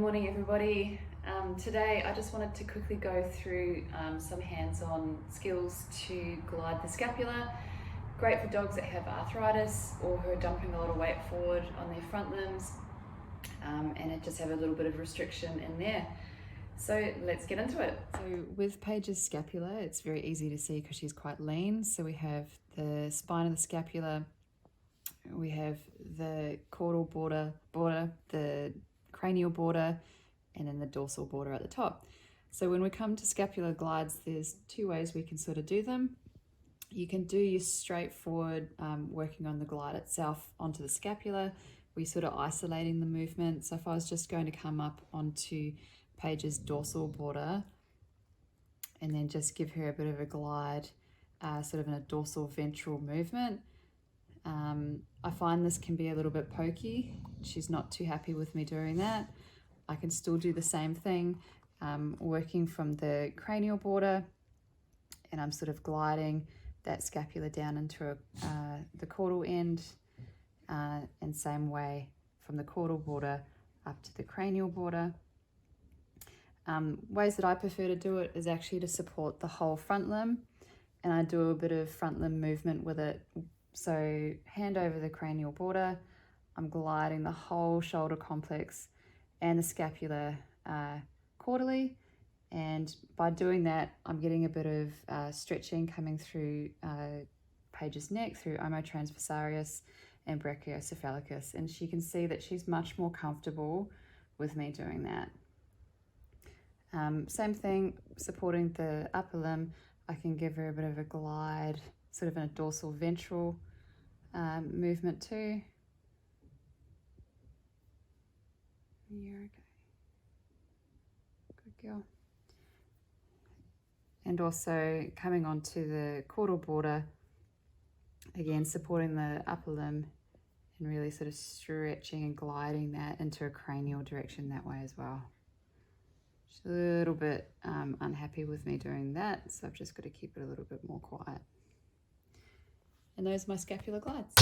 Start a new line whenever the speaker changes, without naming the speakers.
morning everybody. Today I just wanted to quickly go through some hands-on skills to glide the scapula. Great for dogs that have arthritis or who are dumping a lot of weight forward on their front limbs and it just have a little bit of restriction in there. So let's get into it. So with Paige's scapula, it's very easy to see because she's quite lean. So we have the spine of the scapula, we have the caudal border, the cranial border, and then the dorsal border at the top. So when we come to scapular glides, there's two ways we can sort of do them. You can do your straightforward working on the glide itself onto the scapula. We're sort of isolating the movement. So if I was just going to come up onto Paige's dorsal border and then just give her a bit of a glide, sort of in a dorsal ventral movement, I find this can be a little bit pokey. She's not too happy with me doing that. I can still do the same thing, working from the cranial border, and I'm sort of gliding that scapula down into the caudal end, and same way from the caudal border up to the cranial border. Ways that I prefer to do it is actually to support the whole front limb, and I do a bit of front limb movement with it. So hand over the cranial border, I'm gliding the whole shoulder complex and the scapula caudally, and by doing that I'm getting a bit of stretching coming through Paige's neck, through omotransversarius and brachiocephalicus, and she can see that she's much more comfortable with me doing that. Same thing, supporting the upper limb, I can give her a bit of a glide, sort of in a dorsal ventral movement too. Yeah, okay. Good girl. And also coming onto the caudal border, again supporting the upper limb and really sort of stretching and gliding that into a cranial direction that way as well. She's a little bit unhappy with me doing that, so I've just got to keep it a little bit more quiet. And those are my scapular glides.